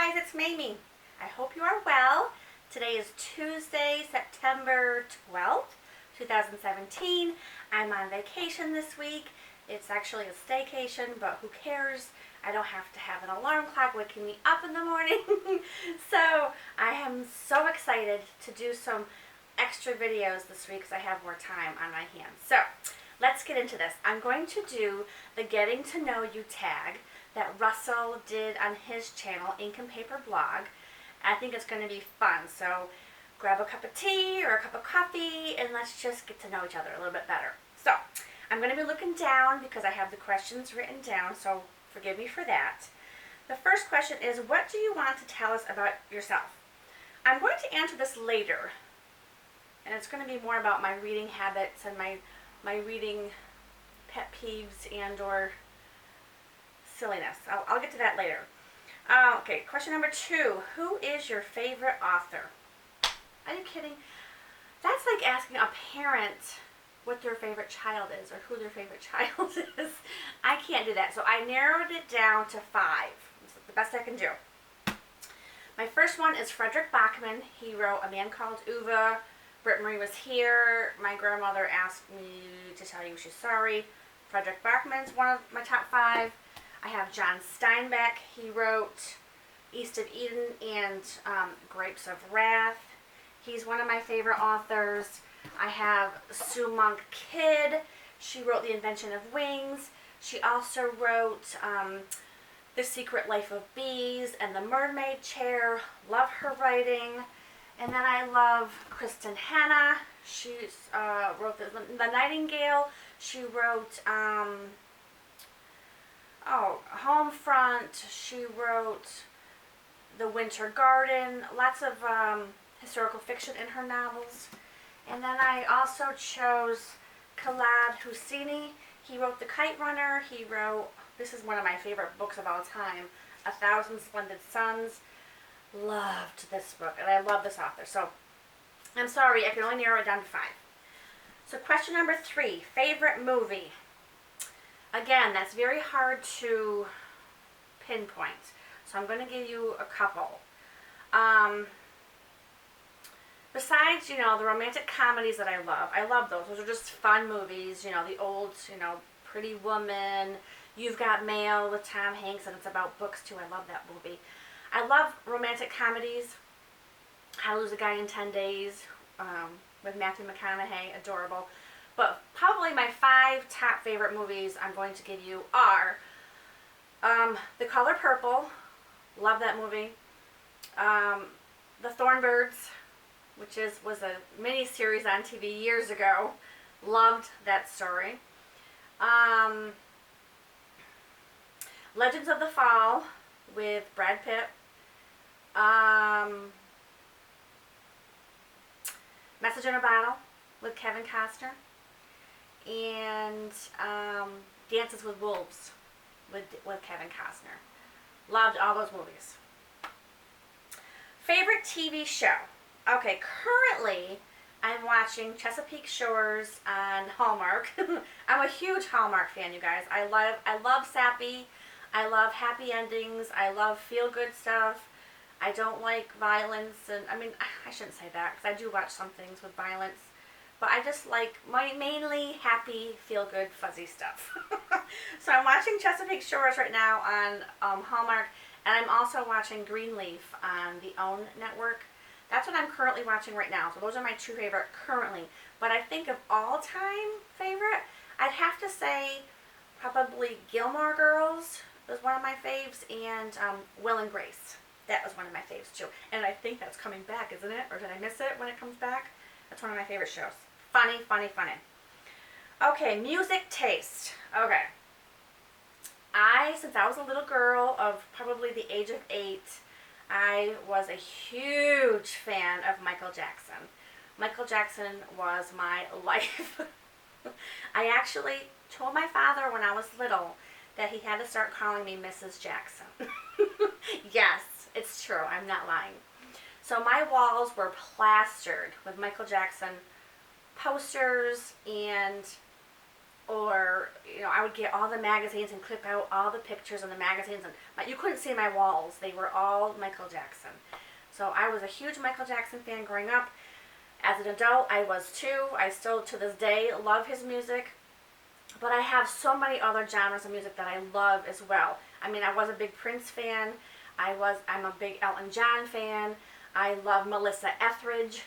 guys, it's Mamey. I hope you are well. Today is Tuesday, September 12th, 2017. I'm on vacation this week. It's actually a staycation, but who cares? I don't have to have an alarm clock waking me up in the morning. So I am so excited to do some extra videos this week because I have more time on my hands. So let's get into this. I'm going to do the Getting to Know You tag that Russell did on his channel, Ink and Paper Blog. I think it's going to be fun. So grab a cup of tea or a cup of coffee and let's just get to know each other a little bit better. So I'm going to be looking down because I have the questions written down, so forgive me for that. The first question is, what do you want to tell us about yourself? I'm going to answer this later, and it's going to be more about my reading habits and my reading pet peeves and or silliness. I'll get to that later. Okay, question number 2. Who is your favorite author? Are you kidding? That's like asking a parent what their favorite child is or who their favorite child is. I can't do that. So I narrowed it down to 5. It's the best I can do. My first one is Frederick Bachman. He wrote A Man Called Uva. Britt Marie was here. My grandmother asked me to tell you she's sorry. Frederick Bachman's one of my top 5. I have John Steinbeck. He wrote East of Eden and Grapes of Wrath. He's one of my favorite authors. I have Sue Monk Kidd. She wrote The Invention of Wings. She also wrote The Secret Life of Bees and The Mermaid Chair. Love her writing. And then I love Kristen Hanna. She wrote the Nightingale. She wrote Homefront. She wrote The Winter Garden. Lots of historical fiction in her novels. And then I also chose Khaled Hosseini. He wrote The Kite Runner. He wrote, this is one of my favorite books of all time, A Thousand Splendid Suns. Loved this book, and I love this author. So I'm sorry, I can only narrow it down to 5. So question number 3, favorite movie. Again, that's very hard to pinpoint. So I'm going to give you a couple. Besides, the romantic comedies that I love those. Those are just fun movies, the old, Pretty Woman, You've Got Mail with Tom Hanks, and it's about books too. I love that movie. I love romantic comedies. How to Lose a Guy in 10 Days with Matthew McConaughey, adorable. But probably my 5 top favorite movies I'm going to give you are The Color Purple, love that movie. The Thornbirds, which was a mini-series on TV years ago. Loved that story. Legends of the Fall with Brad Pitt. Message in a Bottle with Kevin Costner. And Dances with Wolves with Kevin Costner. Loved all those movies. Favorite TV show. Okay, currently I'm watching Chesapeake Shores on Hallmark. I'm a huge Hallmark fan, you guys. I love sappy. I love happy endings. I love feel-good stuff. I don't like violence, and I shouldn't say that because I do watch some things with violence. But I just like mainly happy, feel-good, fuzzy stuff. So I'm watching Chesapeake Shores right now on Hallmark, and I'm also watching Greenleaf on the OWN network. That's what I'm currently watching right now. So those are my 2 favorite currently. But I think of all-time favorite, I'd have to say probably Gilmore Girls was one of my faves, and Will and Grace. That was one of my faves too. And I think that's coming back, isn't it? Or did I miss it when it comes back? That's one of my favorite shows. Funny, funny, funny. Okay, music taste. Okay. Since I was a little girl of probably the age of 8, I was a huge fan of Michael Jackson. Michael Jackson was my life. I actually told my father when I was little that he had to start calling me Mrs. Jackson. Yes, it's true. I'm not lying. So my walls were plastered with Michael Jackson posters and or I would get all the magazines and clip out all the pictures in the magazines, and you couldn't see my walls. They were all Michael Jackson. So I was a huge Michael Jackson fan growing up. As an adult, I was too. I still, to this day, love his music. But I have so many other genres of music that I love as well. I mean, I was a big Prince fan. I'm a big Elton John fan. I love Melissa Etheridge.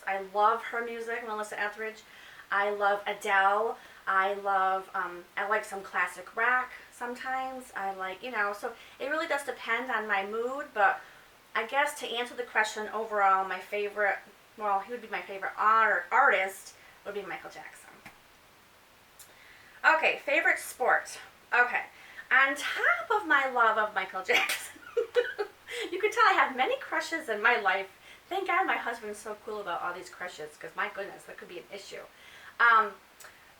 I love her music, Melissa Etheridge. I love Adele. I like some classic rock sometimes. So it really does depend on my mood, but I guess to answer the question overall, he would be my favorite artist would be Michael Jackson. Okay, favorite sport. Okay, on top of my love of Michael Jackson, you can tell I have many crushes in my life. Thank God my husband's so cool about all these crushes, because my goodness, that could be an issue.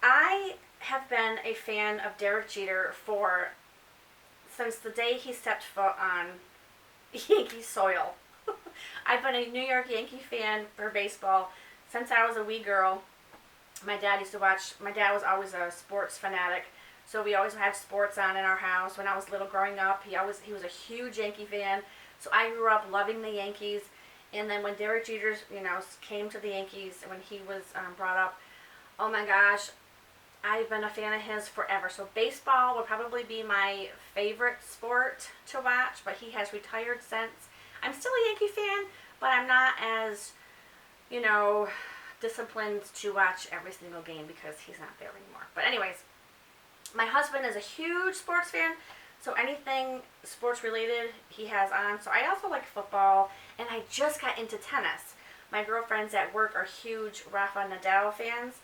I have been a fan of Derek Jeter since the day he stepped foot on Yankee soil. I've been a New York Yankee fan for baseball since I was a wee girl. My dad was always a sports fanatic, so we always had sports on in our house. When I was little growing up, he was a huge Yankee fan, so I grew up loving the Yankees. And then when Derek Jeter, came to the Yankees, when he was brought up, oh my gosh, I've been a fan of his forever. So baseball would probably be my favorite sport to watch, but he has retired since. I'm still a Yankee fan, but I'm not as, disciplined to watch every single game because he's not there anymore. But anyways, my husband is a huge sports fan, so anything sports related he has on. So I also like football, and I just got into tennis. My girlfriends at work are huge Rafa Nadal fans,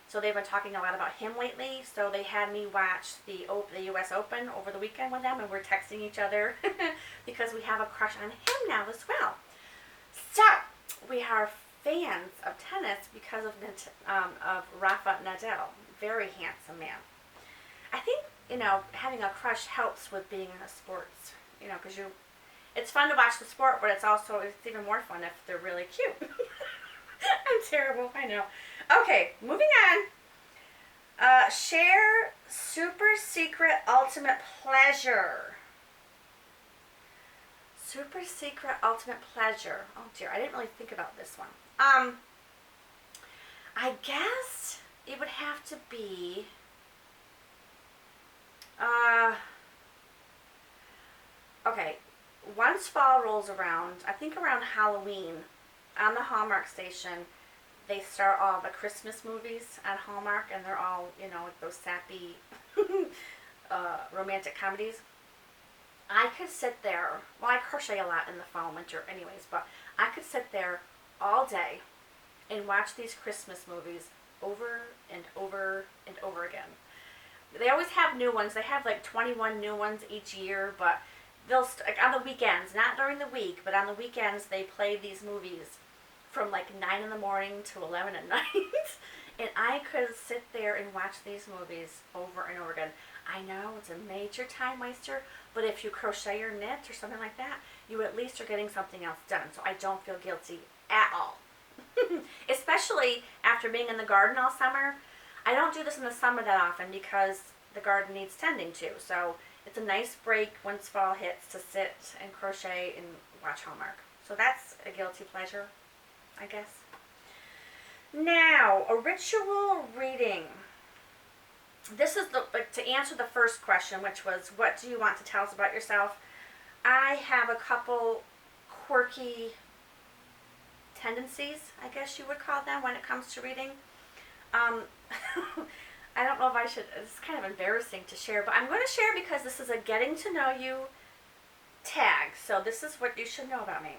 so they've been talking a lot about him lately. So they had me watch the U.S. Open over the weekend with them, and we're texting each other because we have a crush on him now as well. So we are fans of tennis because of Rafa Nadal. Very handsome man. I think, having a crush helps with being in a sports, because it's fun to watch the sport, but it's even more fun if they're really cute. I'm terrible, I know. Okay, moving on. Share super secret ultimate pleasure. Super secret ultimate pleasure. Oh dear, I didn't really think about this one. I guess it would have to be, okay, once fall rolls around, I think around Halloween, on the Hallmark station, they start all the Christmas movies on Hallmark, and they're all, like those sappy romantic comedies. I could sit there, I crochet a lot in the fall and winter anyways, but I could sit there all day and watch these Christmas movies over and over and over again. They always have new ones. They have like 21 new ones each year, but they'll on the weekends, not during the week, but on the weekends they play these movies from like 9 in the morning to 11 at night. And I could sit there and watch these movies over and over again. I know it's a major time waster, but if you crochet or knit or something like that, you at least are getting something else done. So I don't feel guilty at all. Especially after being in the garden all summer. I don't do this in the summer that often because the garden needs tending to. So it's a nice break once fall hits to sit and crochet and watch Hallmark. So that's a guilty pleasure, I guess. Now, a ritual reading. This is to answer the first question, which was, what do you want to tell us about yourself? I have a couple quirky tendencies, I guess you would call them, when it comes to reading. I don't know if I should, it's kind of embarrassing to share, but I'm going to share because this is a getting to know you tag. So this is what you should know about me.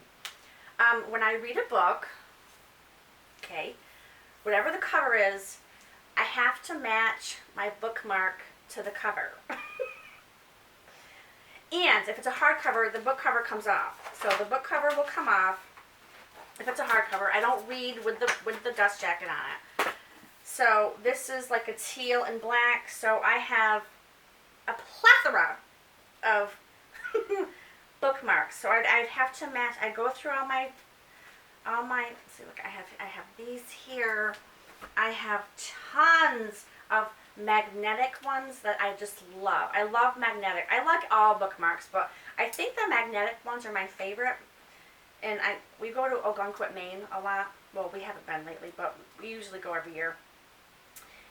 When I read a book, okay, whatever the cover is, I have to match my bookmark to the cover. And if it's a hardcover, the book cover comes off. So the book cover will come off. If it's a hardcover, I don't read with the dust jacket on it. So this is like a teal and black. So I have a plethora of bookmarks. So I'd have to match. I go through all my. Let's see, look, I have these here. I have tons of magnetic ones that I just love. I love magnetic. I like all bookmarks, but I think the magnetic ones are my favorite. And we go to Walton, Maine a lot. Well, we haven't been lately, but we usually go every year.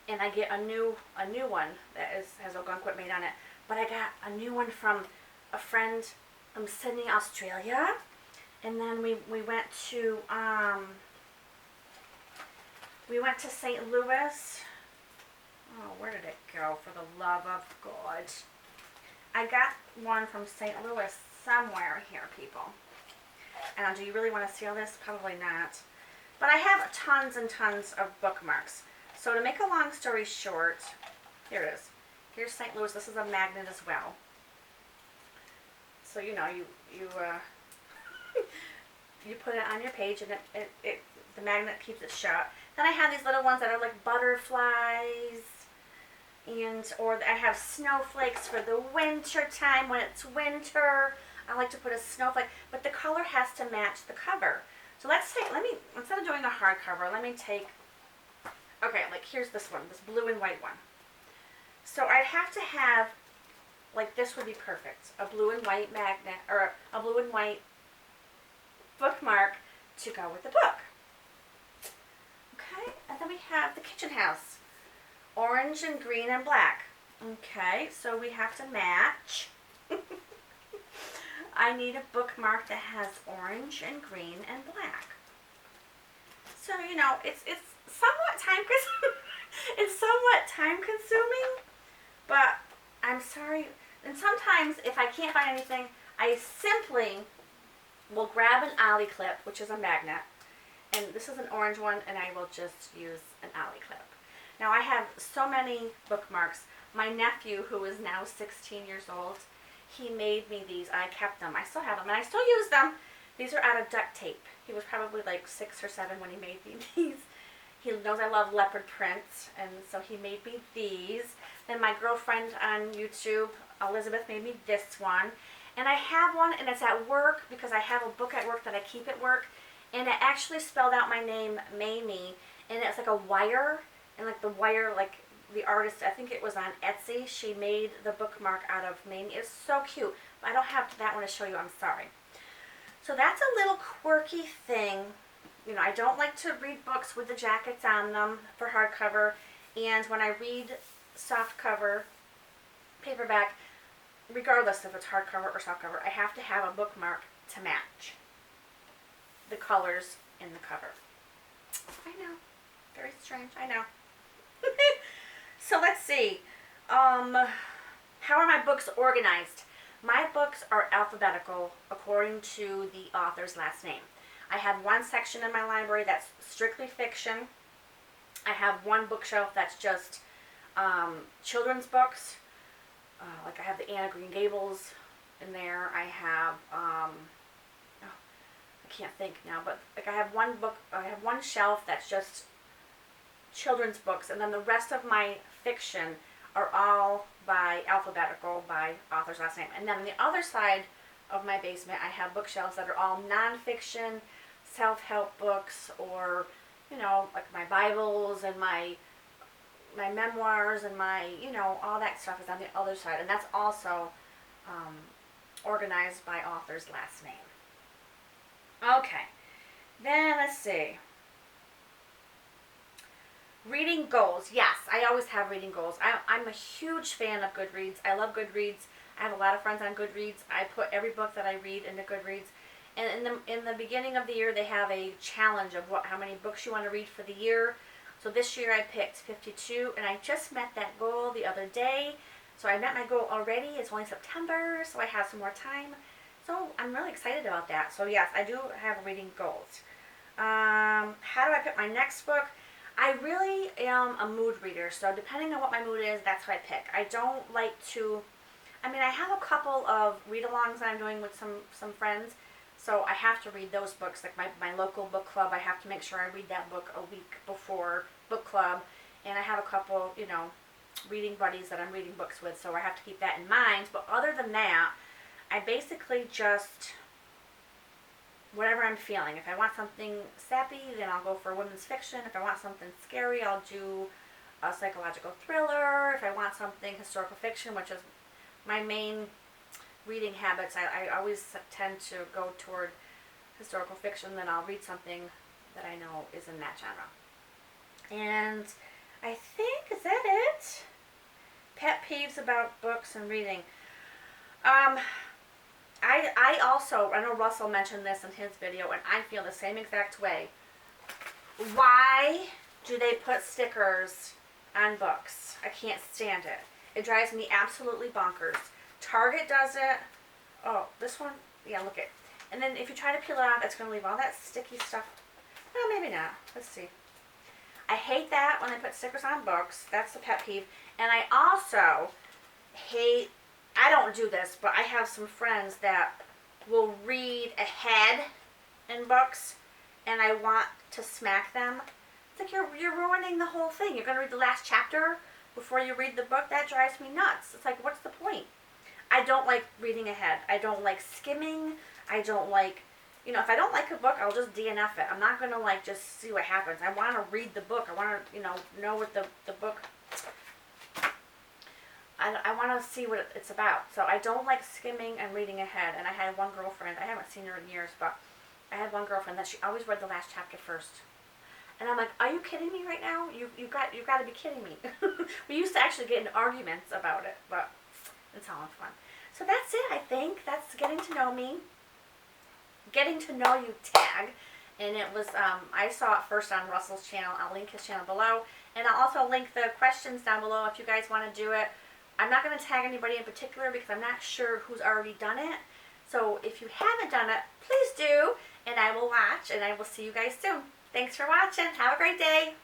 And I get a new one that has Walton, Maine on it. But I got a new one from a friend from Sydney, Australia. And then we went to St. Louis. Oh, where did it go? For the love of God. I got one from St. Louis somewhere here, people. And do you really want to see all this? Probably not. But I have tons and tons of bookmarks. So to make a long story short, here it is. Here's St. Louis. This is a magnet as well. So you know, you you put it on your page, and the magnet keeps it shut. Then I have these little ones that are like butterflies, or I have snowflakes for the winter time. When it's winter, I like to put a snowflake, but the color has to match the cover. So instead of doing a hardcover, let me take, okay, like here's this one, this blue and white one. So I'd have to have, like this would be perfect, a blue and white magnet, or a blue and white bookmark to go with the book. Okay, and then we have the kitchen house, orange and green and black. Okay, so we have to match. I need a bookmark that has orange and green and black. So, you know, it's somewhat time consuming, but I'm sorry. And sometimes if I can't find anything, I simply will grab an ollie clip, which is a magnet, and this is an orange one, and I will just use an ollie clip. Now I have so many bookmarks. My nephew, who is now 16 years old, he made me these. I kept them. I still have them, and I still use them. These are out of duct tape. He was probably like 6 or 7 when he made me these. He knows I love leopard prints, and so he made me these. Then my girlfriend on YouTube, Elizabeth, made me this one. And I have one, and it's at work because I have a book at work that I keep at work. And it actually spelled out my name, Mamey, and it's like a wire, and like the wire, like the artist, I think it was on Etsy, she made the bookmark out of Mamey. It's so cute. I don't have that one to show you, I'm sorry. So that's a little quirky thing. You know, I don't like to read books with the jackets on them for hardcover, and when I read softcover, paperback, regardless if it's hardcover or softcover, I have to have a bookmark to match the colors in the cover. I know. Very strange. I know. So let's see. How are my books organized? My books are alphabetical according to the author's last name. I have one section in my library that's strictly fiction. I have one bookshelf that's just children's books. Like I have the Anne of Green Gables in there. I have, I can't think now, but like I have one shelf that's just children's books, and then the rest of my fiction are all by alphabetical, by author's last name. And then on the other side of my basement, I have bookshelves that are all nonfiction, self-help books, or, you know, like my Bibles and my memoirs and my, you know, all that stuff is on the other side. And that's also organized by author's last name. Okay, then let's see. Reading goals. Yes, I always have reading goals. I'm a huge fan of Goodreads. I love Goodreads. I have a lot of friends on Goodreads. I put every book that I read into Goodreads. And in the beginning of the year, they have a challenge of how many books you want to read for the year. So this year I picked 52, and I just met that goal the other day. So I met my goal already. It's only September, so I have some more time. So I'm really excited about that. So yes, I do have reading goals. How do I pick my next book? I really am a mood reader, so depending on what my mood is, that's what I pick. I don't like to, I have a couple of read-alongs that I'm doing with some friends, so I have to read those books. Like my local book club, I have to make sure I read that book a week before book club, and I have a couple, you know, reading buddies that I'm reading books with, so I have to keep that in mind. But other than that, I basically just, whatever I'm feeling. If I want something sappy, then I'll go for women's fiction. If I want something scary, I'll do a psychological thriller, if I want something historical fiction, which is my main reading habits, I always tend to go toward historical fiction, then I'll read something that I know is in that genre. And I think, is that it? Pet peeves about books and reading. I also, I know Russell mentioned this in his video, and I feel the same exact way. Why do they put stickers on books? I can't stand it. It drives me absolutely bonkers. Target does it. Oh, this one, yeah, look it. And then if you try to peel it off, it's going to leave all that sticky stuff. Well, maybe not. Let's see. I hate that when they put stickers on books. That's the pet peeve. And I also hate, I don't do this, but I have some friends that will read ahead in books, and I want to smack them. It's like you're ruining the whole thing. You're going to read the last chapter before you read the book. That drives me nuts. It's like, what's the point? I don't like reading ahead. I don't like skimming. I don't like, if I don't like a book, I'll just DNF it. I'm not going to just see what happens. I want to read the book. I want to, know what the book, I want to see what it's about. So I don't like skimming and reading ahead. And I had one girlfriend, I haven't seen her in years, but I had one girlfriend that she always read the last chapter first. And I'm like, are you kidding me right now? You got to be kidding me. We used to actually get in arguments about it, but it's all fun. So that's it, I think. That's getting to know me. Getting to know you tag. And it was, I saw it first on Russell's channel. I'll link his channel below. And I'll also link the questions down below if you guys want to do it. I'm not going to tag anybody in particular because I'm not sure who's already done it. So if you haven't done it, please do. And I will watch, and I will see you guys soon. Thanks for watching. Have a great day.